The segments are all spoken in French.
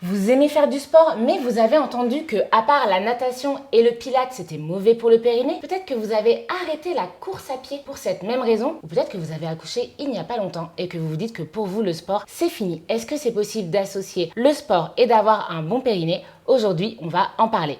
Vous aimez faire du sport, mais vous avez entendu que, à part la natation et le pilates, c'était mauvais pour le périnée. Peut-être que vous avez arrêté la course à pied pour cette même raison, ou peut-être que vous avez accouché il n'y a pas longtemps et que vous vous dites que pour vous, le sport, c'est fini. Est-ce que c'est possible d'associer le sport et d'avoir un bon périnée? Aujourd'hui, on va en parler.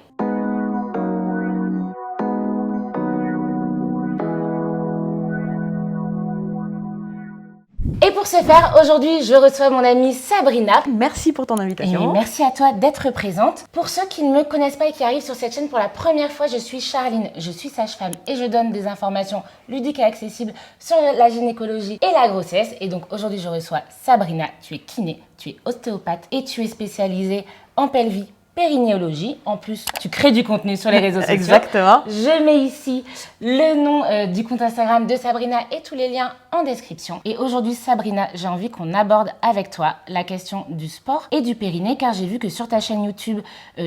Et pour ce faire, aujourd'hui, je reçois mon amie Sabrina. Merci pour ton invitation. Et merci à toi d'être présente. Pour ceux qui ne me connaissent pas et qui arrivent sur cette chaîne pour la première fois, je suis Charline, je suis sage-femme et je donne des informations ludiques et accessibles sur la gynécologie et la grossesse. Et donc aujourd'hui, je reçois Sabrina. Tu es kiné, tu es ostéopathe et tu es spécialisée en pelvie, périnéologie. En plus, tu crées du contenu sur les réseaux sociaux. Exactement. Je mets ici le nom du compte Instagram de Sabrina et tous les liens en description. Et aujourd'hui, Sabrina, j'ai envie qu'on aborde avec toi la question du sport et du périnée, car j'ai vu que sur ta chaîne YouTube,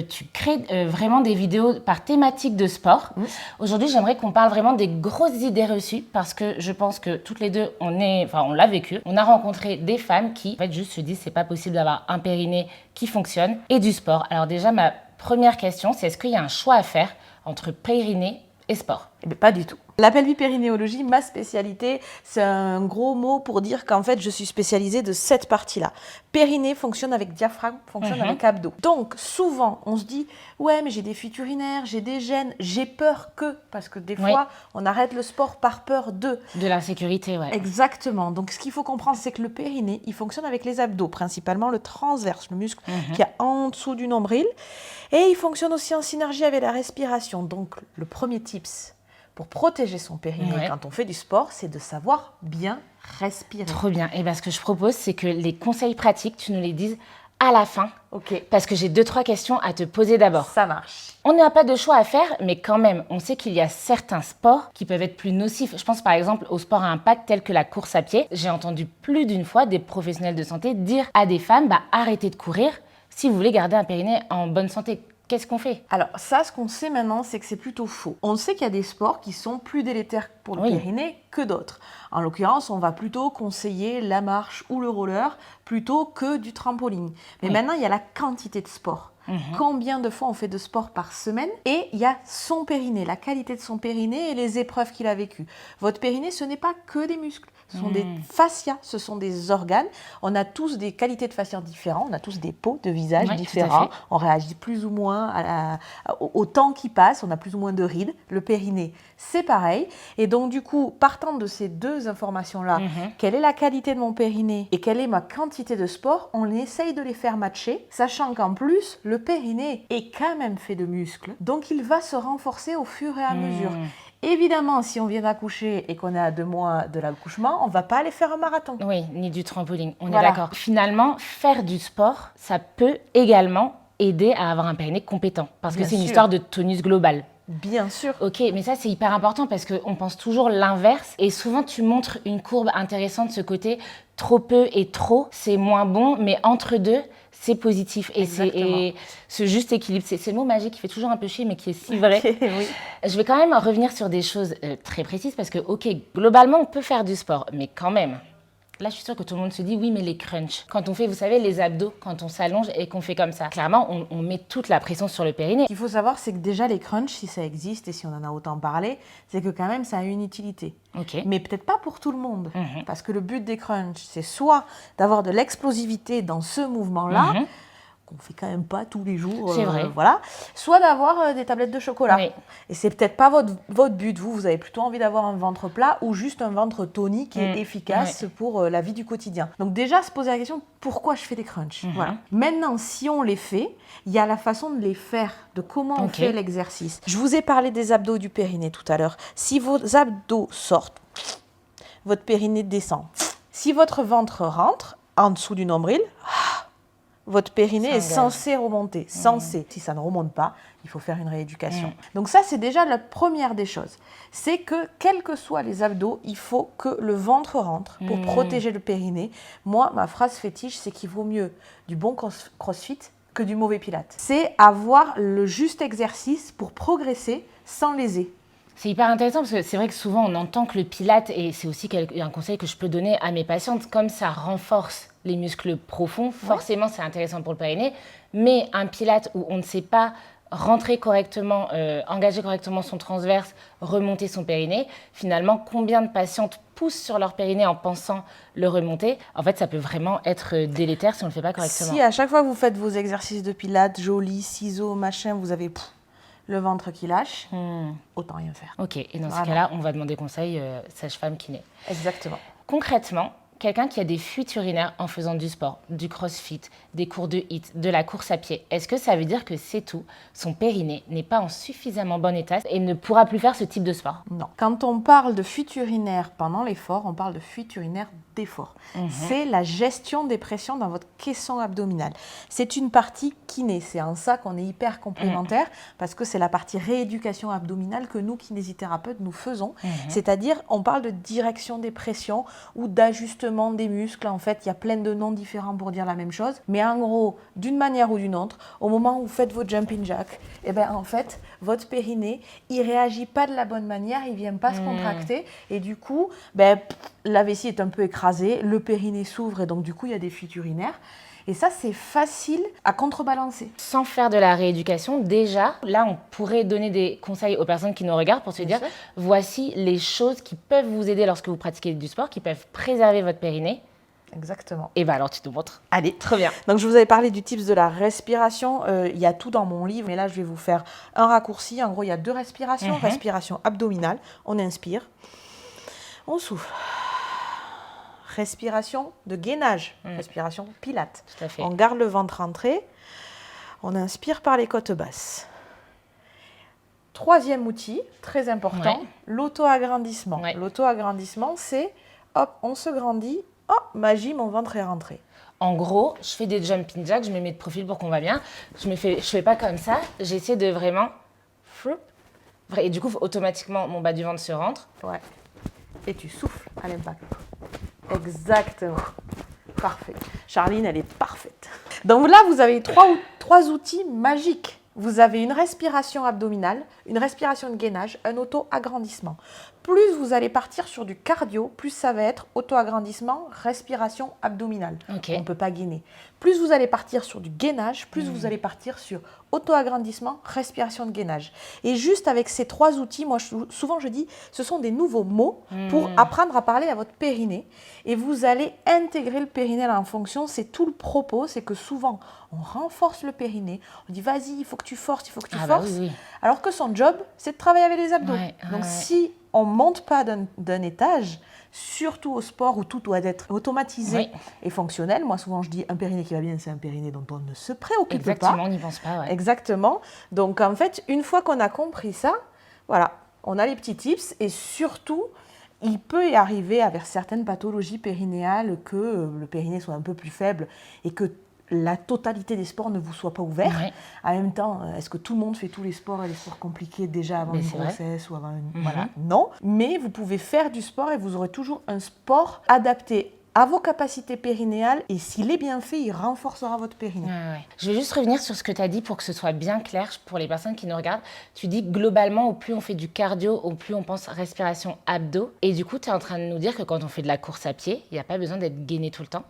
tu crées vraiment des vidéos par thématique de sport. Aujourd'hui, j'aimerais qu'on parle vraiment des grosses idées reçues, parce que je pense que toutes les deux, on l'a vécu. On a rencontré des femmes qui, en fait, juste se disent c'est pas possible d'avoir un périnée qui fonctionne et du sport. Alors déjà, ma première question, c'est est-ce qu'il y a un choix à faire entre périnée et sport? Eh bien, pas du tout. La pelvipérinéologie, ma spécialité, c'est un gros mot pour dire qu'en fait, je suis spécialisée de cette partie-là. Périnée fonctionne avec diaphragme, fonctionne avec abdos. Donc, souvent, on se dit, ouais, mais j'ai des fuites urinaires, j'ai des gènes, j'ai peur que, parce que des fois, on arrête le sport par peur de l'insécurité, ouais. Exactement. Donc, ce qu'il faut comprendre, c'est que le périnée, il fonctionne avec les abdos, principalement le transverse, le muscle qui est en dessous du nombril. Et il fonctionne aussi en synergie avec la respiration. Donc, le premier tips pour protéger son périnée quand on fait du sport, c'est de savoir bien respirer. Trop bien. Et bien, ce que je propose, c'est que les conseils pratiques, tu nous les dises à la fin. Ok. Parce que j'ai 2-3 questions à te poser d'abord. Ça marche. On n'a pas de choix à faire, mais quand même, on sait qu'il y a certains sports qui peuvent être plus nocifs. Je pense par exemple aux sports à impact tels que la course à pied. J'ai entendu plus d'une fois des professionnels de santé dire à des femmes, arrêtez de courir si vous voulez garder un périnée en bonne santé. Qu'est-ce qu'on fait? Alors ça, ce qu'on sait maintenant, c'est que c'est plutôt faux. On sait qu'il y a des sports qui sont plus délétères pour le périnée que d'autres. En l'occurrence, on va plutôt conseiller la marche ou le roller plutôt que du trampoline. Mais maintenant, il y a la quantité de sport. Combien de fois on fait de sport par semaine? Et il y a son périnée, la qualité de son périnée et les épreuves qu'il a vécues. Votre périnée, ce n'est pas que des muscles. Ce sont des fascias, ce sont des organes. On a tous des qualités de fascias différentes, on a tous des peaux de visage différents. On réagit plus ou moins au temps qui passe, on a plus ou moins de rides. Le périnée, c'est pareil. Et donc du coup, partant de ces deux informations-là, quelle est la qualité de mon périnée et quelle est ma quantité de sport, on essaye de les faire matcher, sachant qu'en plus, le périnée est quand même fait de muscles. Donc il va se renforcer au fur et à mesure. Évidemment, si on vient d'accoucher et qu'on est à 2 mois de l'accouchement, on ne va pas aller faire un marathon. Oui, ni du trampoline, on est d'accord. Finalement, faire du sport, ça peut également aider à avoir un périnée compétent. Parce que c'est une histoire de tonus global. Bien sûr. Ok, mais ça c'est hyper important parce qu'on pense toujours l'inverse. Et souvent tu montres une courbe intéressante, ce côté trop peu et trop, c'est moins bon, mais entre deux, c'est positif. Et ce juste équilibre, c'est le mot magique qui fait toujours un peu chier, mais qui est si vrai. Oui. Je vais quand même revenir sur des choses très précises parce que, ok, globalement, on peut faire du sport, mais quand même, là, je suis sûre que tout le monde se dit, oui, mais les crunchs. Quand on fait, vous savez, les abdos, quand on s'allonge et qu'on fait comme ça, clairement, on met toute la pression sur le périnée. Ce qu'il faut savoir, c'est que déjà, les crunchs, si ça existe et si on en a autant parlé, c'est que quand même, ça a une utilité. Mais peut-être pas pour tout le monde. Parce que le but des crunchs, c'est soit d'avoir de l'explosivité dans ce mouvement-là, qu'on fait quand même pas tous les jours, c'est vrai. Voilà. Soit d'avoir des tablettes de chocolat. Et c'est peut-être pas votre but. Vous avez plutôt envie d'avoir un ventre plat ou juste un ventre tonique et efficace pour la vie du quotidien. Donc déjà, se poser la question, pourquoi je fais des crunchs? Voilà. Maintenant, si on les fait, il y a la façon de les faire, de comment on fait l'exercice. Je vous ai parlé des abdos du périnée tout à l'heure. Si vos abdos sortent, votre périnée descend. Si votre ventre rentre en dessous du nombril, votre périnée est censé remonter, censé. Si ça ne remonte pas, il faut faire une rééducation. Donc ça, c'est déjà la première des choses. C'est que, quels que soient les abdos, il faut que le ventre rentre pour protéger le périnée. Moi, ma phrase fétiche, c'est qu'il vaut mieux du bon crossfit que du mauvais pilates. C'est avoir le juste exercice pour progresser sans léser. C'est hyper intéressant parce que c'est vrai que souvent, on entend que le pilate, et c'est aussi un conseil que je peux donner à mes patientes, comme ça renforce les muscles profonds, forcément c'est intéressant pour le périnée, mais un pilate où on ne sait pas rentrer correctement, engager correctement son transverse, remonter son périnée, finalement, combien de patientes poussent sur leur périnée en pensant le remonter? En fait, ça peut vraiment être délétère si on ne le fait pas correctement. Si à chaque fois que vous faites vos exercices de pilates, jolis, ciseaux, machin, vous avez le ventre qui lâche, autant rien faire. Ok, et dans ce cas-là, on va demander conseil sage-femme kiné. Exactement. Concrètement, quelqu'un qui a des fuites urinaires en faisant du sport, du crossfit, des cours de HIIT, de la course à pied, est-ce que ça veut dire que c'est tout? Son périnée n'est pas en suffisamment bon état et ne pourra plus faire ce type de sport? Non. Quand on parle de fuite urinaire pendant l'effort, on parle de fuite urinaire d'effort. C'est la gestion des pressions dans votre caisson abdominal. C'est une partie kiné. C'est en ça qu'on est hyper complémentaires parce que c'est la partie rééducation abdominale que nous, kinésithérapeutes, nous faisons. C'est-à-dire, on parle de direction des pressions ou d'ajustement des muscles. En fait, il y a plein de noms différents pour dire la même chose. Mais en gros, d'une manière ou d'une autre, au moment où vous faites votre jumping jack, eh ben, en fait, votre périnée, il ne réagit pas de la bonne manière, il ne vient pas se contracter. Et du coup, ben, la vessie est un peu écrasée, le périnée s'ouvre et donc du coup, il y a des fuites urinaires. Et ça, c'est facile à contrebalancer. Sans faire de la rééducation, déjà, là, on pourrait donner des conseils aux personnes qui nous regardent pour se dire, voici les choses qui peuvent vous aider lorsque vous pratiquez du sport, qui peuvent préserver votre périnée. Exactement. Et bien alors, tu nous montres. Allez, très bien. Donc, je vous avais parlé du tips de la respiration. Il y a tout dans mon livre, mais là, je vais vous faire un raccourci. En gros, il y a 2 respirations. Respiration abdominale, on inspire, on souffle. Respiration de gainage, respiration pilate. Tout à fait. On garde le ventre rentré, on inspire par les côtes basses. 3e outil, très important, l'auto-agrandissement. L'auto-agrandissement, c'est, hop, on se grandit, oh, magie, mon ventre est rentré. En gros, je fais des jumping jacks, je me mets de profil pour qu'on va bien. Je fais pas comme ça, j'essaie de vraiment... Et du coup, automatiquement, mon bas du ventre se rentre. Ouais. Et tu souffles à l'impact. Exactement. Parfait. Charline, elle est parfaite. Donc là, vous avez 3 outils magiques. Vous avez une respiration abdominale, une respiration de gainage, un auto-agrandissement. Plus vous allez partir sur du cardio, plus ça va être auto-agrandissement, respiration abdominale. On ne peut pas gainer. Plus vous allez partir sur du gainage, plus vous allez partir sur auto-agrandissement, respiration de gainage. Et juste avec ces 3 outils, moi souvent je dis, ce sont des nouveaux mots pour apprendre à parler à votre périnée. Et vous allez intégrer le périnée en fonction. C'est tout le propos, c'est que souvent on renforce le périnée. On dit vas-y, il faut que tu forces, il faut que tu forces. Oui. Alors que son job, c'est de travailler avec les abdos. Donc si on ne monte pas d'un étage, surtout au sport où tout doit être automatisé et fonctionnel. Moi, souvent, je dis un périnée qui va bien, c'est un périnée dont on ne se préoccupe pas. Exactement, on n'y pense pas. Exactement. Donc, en fait, une fois qu'on a compris ça, voilà, on a les petits tips et surtout, il peut y arriver avec certaines pathologies périnéales que le périnée soit un peu plus faible et que la totalité des sports ne vous soit pas ouvert. En même temps, est-ce que tout le monde fait tous les sports et les sports compliqués déjà avant une grossesse ou avant une... Voilà, non. Mais vous pouvez faire du sport et vous aurez toujours un sport adapté à vos capacités périnéales et s'il est bien fait, il renforcera votre périnée. Je vais juste revenir sur ce que tu as dit pour que ce soit bien clair pour les personnes qui nous regardent. Tu dis globalement, au plus on fait du cardio, au plus on pense respiration abdos. Et du coup, tu es en train de nous dire que quand on fait de la course à pied, il n'y a pas besoin d'être gainé tout le temps.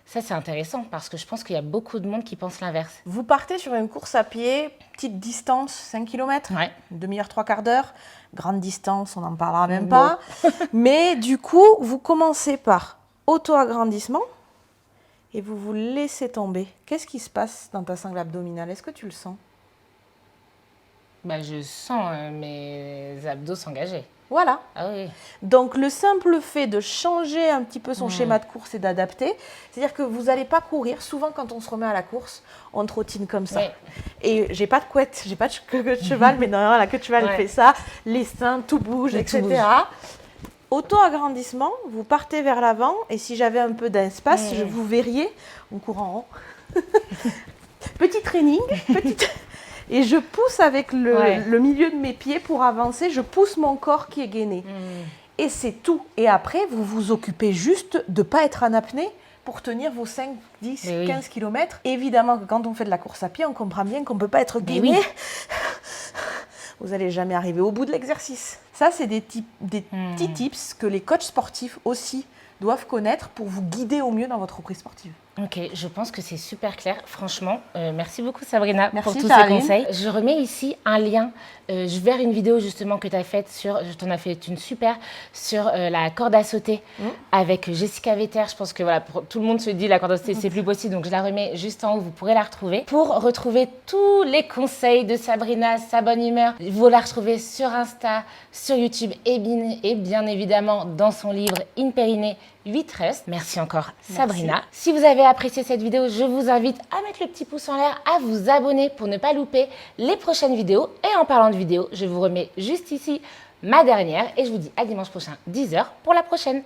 Ça, c'est intéressant parce que je pense qu'il y a beaucoup de monde qui pense l'inverse. Vous partez sur une course à pied, petite distance, 5 km, une demi-heure, 3/4 d'heure. Grande distance, on n'en parlera même pas. Mais du coup, vous commencez par auto-agrandissement et vous vous laissez tomber. Qu'est-ce qui se passe dans ta sangle abdominale? Est-ce que tu le sens? Je sens mes abdos s'engager. Voilà. Ah oui. Donc, le simple fait de changer un petit peu son schéma de course et d'adapter, c'est-à-dire que vous n'allez pas courir. Souvent, quand on se remet à la course, on trottine comme ça. Et j'ai pas de couette, j'ai pas de queue de cheval, mais normalement, la queue de cheval fait ça. Les seins, tout bouge, etc. Auto-agrandissement, vous partez vers l'avant. Et si j'avais un peu d'espace, je vous verriez, on court en rond. Petit training, Et je pousse avec le milieu de mes pieds pour avancer. Je pousse mon corps qui est gainé. Et c'est tout. Et après, vous vous occupez juste de ne pas être en apnée pour tenir vos 5, 10, 15 km. Évidemment que quand on fait de la course à pied, on comprend bien qu'on ne peut pas être gainé. Vous n'allez jamais arriver au bout de l'exercice. Ça, c'est des petits tips que les coachs sportifs aussi doivent connaître pour vous guider au mieux dans votre reprise sportive. Ok, je pense que c'est super clair. Franchement, merci beaucoup Sabrina Merci, pour tous Charline. ces conseils. Je remets ici un lien vers une vidéo justement que tu as faite t'en as fait une super sur la corde à sauter avec Jessica Vetter. Je pense que voilà, pour, tout le monde se dit la corde à sauter c'est plus possible, donc je la remets juste en haut, vous pourrez la retrouver. Pour retrouver tous les conseils de Sabrina, sa bonne humeur, vous la retrouvez sur Insta, sur YouTube et bien évidemment dans son livre In Périnée 8 Rest. Merci encore Sabrina. Merci. Si vous avez apprécié cette vidéo, je vous invite à mettre le petit pouce en l'air, à vous abonner pour ne pas louper les prochaines vidéos. Et en parlant de vidéos, je vous remets juste ici ma dernière et je vous dis à dimanche prochain 10h pour la prochaine.